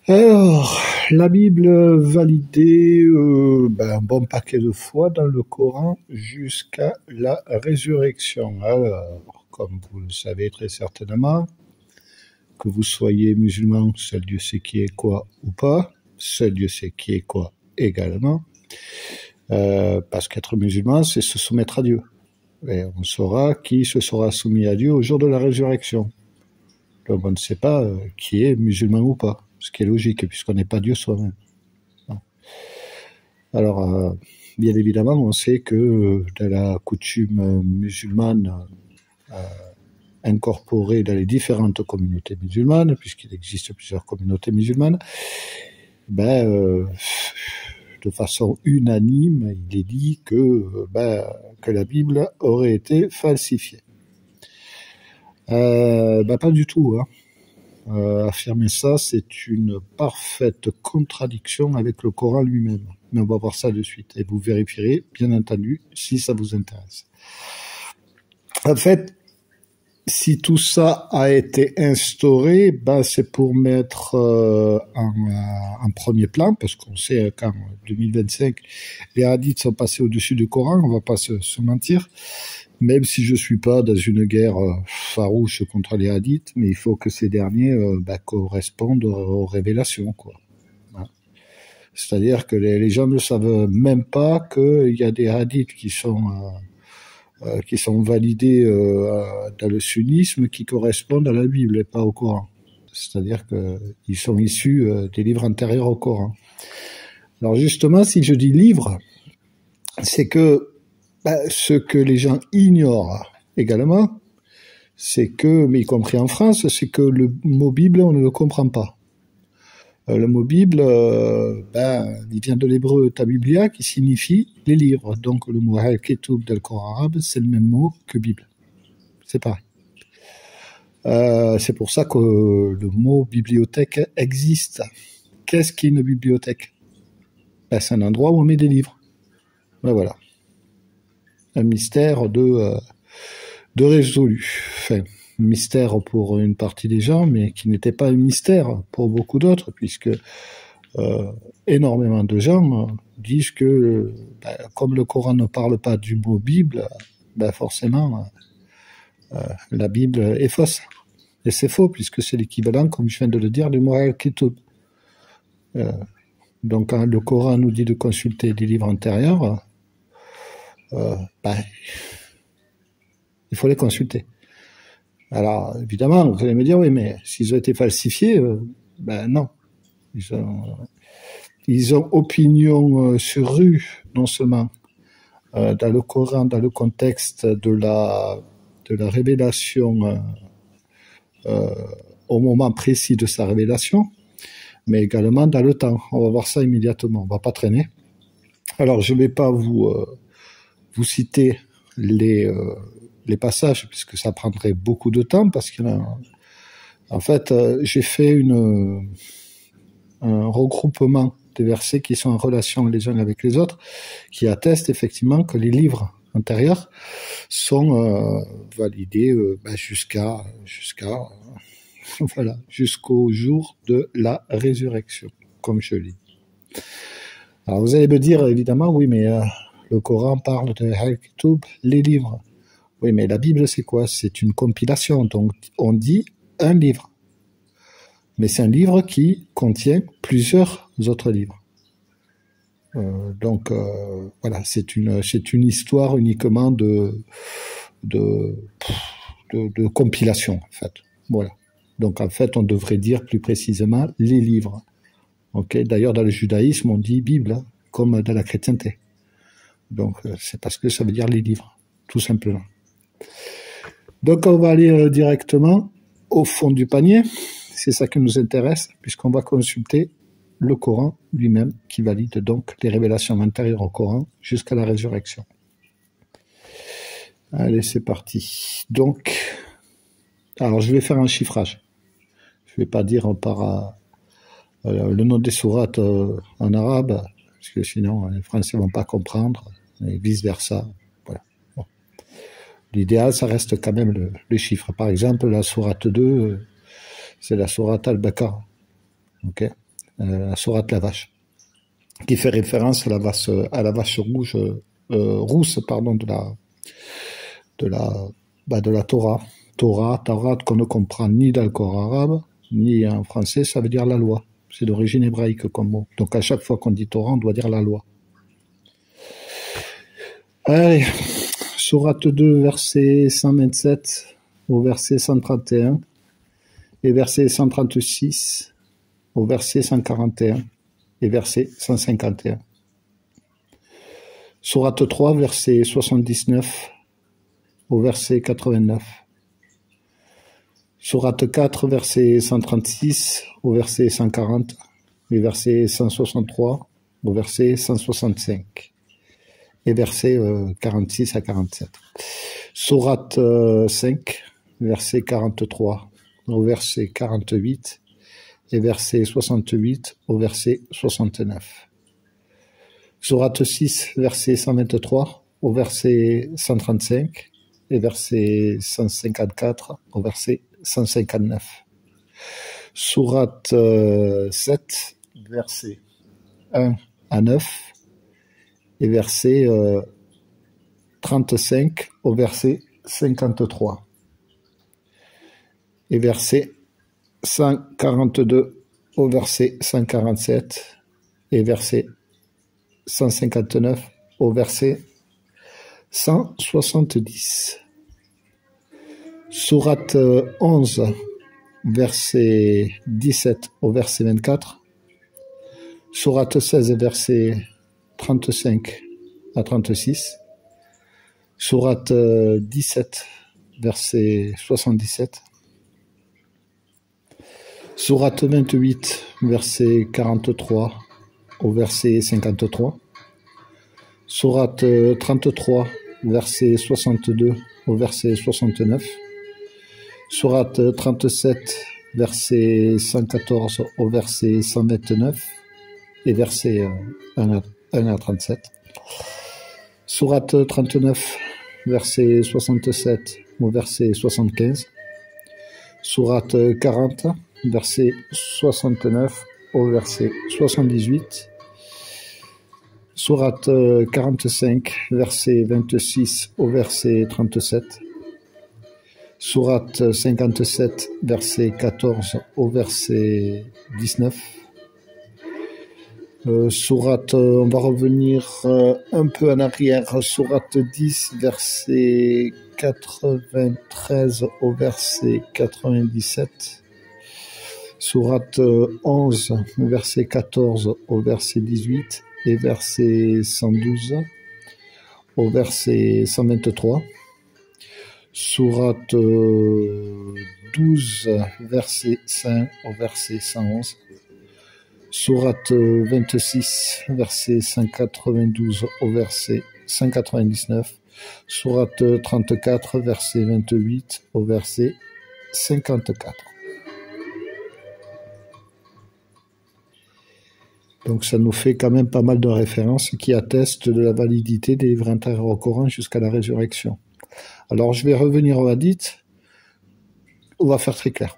Alors, la Bible validée un bon paquet de fois dans le Coran jusqu'à la résurrection. Alors, comme vous le savez très certainement, que vous soyez musulman, seul Dieu sait qui est quoi ou pas, seul Dieu sait qui est quoi également, parce qu'être musulman, c'est se soumettre à Dieu. Et on saura qui se sera soumis à Dieu au jour de la résurrection. Donc on ne sait pas qui est musulman ou pas, ce qui est logique, puisqu'on n'est pas Dieu soi-même. Alors, bien évidemment, on sait que dans la coutume musulmane incorporée dans les différentes communautés musulmanes, puisqu'il existe plusieurs communautés musulmanes, de façon unanime, il est dit que la Bible aurait été falsifiée. Pas du tout, hein. Affirmer ça, c'est une parfaite contradiction avec le Coran lui-même. Mais on va voir ça de suite. Et vous vérifierez, bien entendu, si ça vous intéresse. En fait, si tout ça a été instauré, c'est pour mettre en premier plan, parce qu'on sait qu'en 2025, les hadiths sont passés au-dessus du Coran, on va pas se mentir. Même si je suis pas dans une guerre farouche contre les hadiths, mais il faut que ces derniers correspondent aux révélations, quoi. Hein. C'est-à-dire que les gens ne savent même pas qu'il y a des hadiths qui sont validés dans le sunnisme qui correspondent à la Bible et pas au Coran. C'est-à-dire qu'ils sont issus des livres antérieurs au Coran. Alors justement, si je dis livre, c'est que ce que les gens ignorent également, c'est que, mais y compris en France, c'est que le mot Bible, on ne le comprend pas. Le mot Bible, il vient de l'hébreu tabiblia, qui signifie les livres. Donc le mot al-Ketub dans le Coran arabe, c'est le même mot que Bible. C'est pareil. C'est pour ça que le mot bibliothèque existe. Qu'est-ce qu'une bibliothèque? C'est un endroit où on met des livres. Voilà. Un mystère de résolu. Enfin, mystère pour une partie des gens, mais qui n'était pas un mystère pour beaucoup d'autres, puisque énormément de gens disent que, comme le Coran ne parle pas du mot Bible, forcément, la Bible est fausse. Et c'est faux, puisque c'est l'équivalent, comme je viens de le dire, du mot al-Ketub. Donc, quand le Coran nous dit de consulter des livres antérieurs, il faut les consulter. Alors, évidemment, vous allez me dire, oui, mais s'ils ont été falsifiés, non. Ils ont opinion sur rue, non seulement dans le Coran, dans le contexte de la révélation au moment précis de sa révélation, mais également dans le temps. On va voir ça immédiatement, on va pas traîner. Alors, je ne vais pas vous citer les passages, puisque ça prendrait beaucoup de temps, parce que en fait, j'ai fait un regroupement des versets qui sont en relation les uns avec les autres, qui attestent effectivement que les livres antérieurs sont validés jusqu'au jour de la résurrection, comme je l'ai dit. Alors vous allez me dire évidemment, oui, mais le Coran parle de Al-Ketub, les livres. Oui, mais la Bible, c'est quoi? C'est une compilation. Donc, on dit un livre. Mais c'est un livre qui contient plusieurs autres livres. Voilà, c'est une histoire uniquement de compilation, en fait. Voilà. Donc, en fait, on devrait dire plus précisément les livres. Okay. D'ailleurs, dans le judaïsme, on dit Bible, hein, comme dans la chrétienté. Donc, c'est parce que ça veut dire les livres, tout simplement. Donc, on va aller directement au fond du panier. C'est ça qui nous intéresse, puisqu'on va consulter le Coran lui-même, qui valide donc les révélations antérieures au Coran jusqu'à la résurrection. Allez, c'est parti. Donc, alors je vais faire un chiffrage. Je vais pas dire par le nom des sourates en arabe, parce que sinon les Français vont pas comprendre, et vice-versa. Voilà. Bon. L'idéal, ça reste quand même le chiffre. Par exemple, la sourate 2, c'est la sourate Al-Baqarah, okay, la sourate la vache, qui fait référence à la vache rousse, pardon, de la Torah. Torah qu'on ne comprend ni dans le Coran arabe, ni en français, ça veut dire la loi. C'est d'origine hébraïque comme mot. Donc à chaque fois qu'on dit Torah, on doit dire la loi. Allez, sourate 2, verset 127 au verset 131, et verset 136 au verset 141, et verset 151. Sourate 3, verset 79 au verset 89. Sourate 4, verset 136 au verset 140, et verset 163 au verset 165, et verset 46 à 47. Sourate 5, verset 43 au verset 48, et verset 68 au verset 69. Sourate 6, verset 123 au verset 135, et verset 154 au verset 159. Sourate 7, verset 1 à 9, et verset 35 au verset 53, et verset 142 au verset 147, et verset 159 au verset 170. Sourate 11, verset 17 au verset 24. Sourate 16, verset 35 à 36. Sourate 17, verset 77. Sourate 28, verset 43 au verset 53. Sourate 33, verset 62 au verset 69. Sourate 37, verset 114 au verset 129, et verset 1 à 37. Sourate 39, verset 67 au verset 75. Sourate 40, verset 69 au verset 78. Sourate 45, verset 26 au verset 37. Sourate 57, verset 14 au verset 19. Sourate, on va revenir un peu en arrière. Sourate 10, verset 93 au verset 97. Sourate 11, verset 14 au verset 18, et verset 112 au verset 123. Sourate 12, verset 5 au verset 111. Sourate 26, verset 192 au verset 199. Sourate 34, verset 28 au verset 54. Donc ça nous fait quand même pas mal de références qui attestent de la validité des livres intérieurs au Coran jusqu'à la résurrection. Alors je vais revenir aux hadiths. On va faire très clair.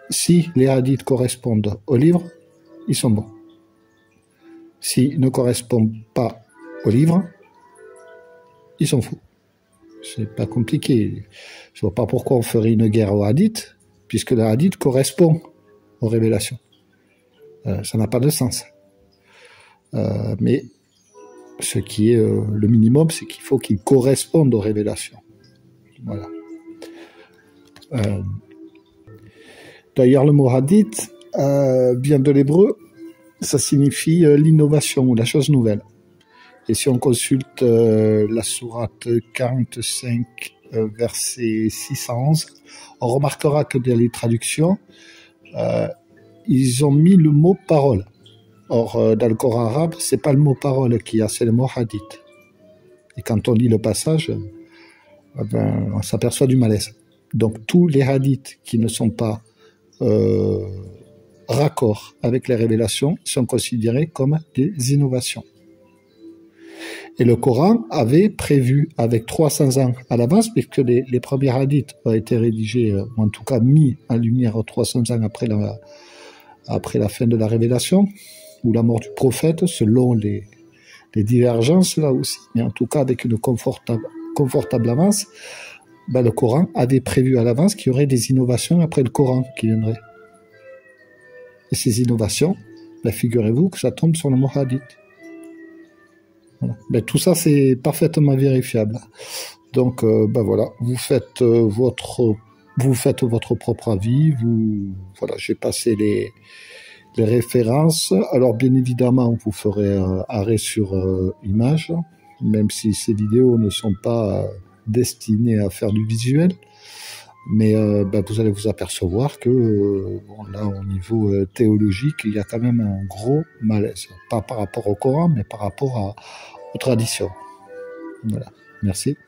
Si les hadiths correspondent au livre, ils sont bons. S'ils ne correspondent pas au livre, ils sont fous. C'est pas compliqué. Je vois pas pourquoi on ferait une guerre aux hadiths, puisque le hadith correspond aux révélations. Ça n'a pas de sens. Mais ce qui est le minimum, c'est qu'il faut qu'ils correspondent aux révélations. Voilà. D'ailleurs, le mot hadith vient de l'hébreu, ça signifie l'innovation ou la chose nouvelle. Et si on consulte la sourate 45, verset 611, on remarquera que dans les traductions, ils ont mis le mot parole. Or, dans le Coran arabe, c'est pas le mot parole qu'il y a, c'est le mot hadith. Et quand on lit le passage, on s'aperçoit du malaise. Donc, tous les hadiths qui ne sont pas raccord avec les révélations sont considérés comme des innovations. Et le Coran avait prévu, avec 300 ans à l'avance, puisque les premiers hadiths ont été rédigés, ou en tout cas mis en lumière 300 ans après la fin de la révélation, ou la mort du prophète, selon les divergences là aussi, mais en tout cas avec une confortable avance, le Coran avait prévu à l'avance qu'il y aurait des innovations après le Coran qui viendraient. Et ces innovations, figurez-vous que ça tombe sur le mot hadith. Voilà. Tout ça, c'est parfaitement vérifiable. Donc, voilà, vous faites votre propre avis. Voilà, j'ai passé les références. Alors, bien évidemment, vous ferez arrêt sur image, même si ces vidéos ne sont pas destinées à faire du visuel. Mais vous allez vous apercevoir que là, au niveau théologique, il y a quand même un gros malaise. Pas par rapport au Coran, mais par rapport aux traditions. Voilà. Merci.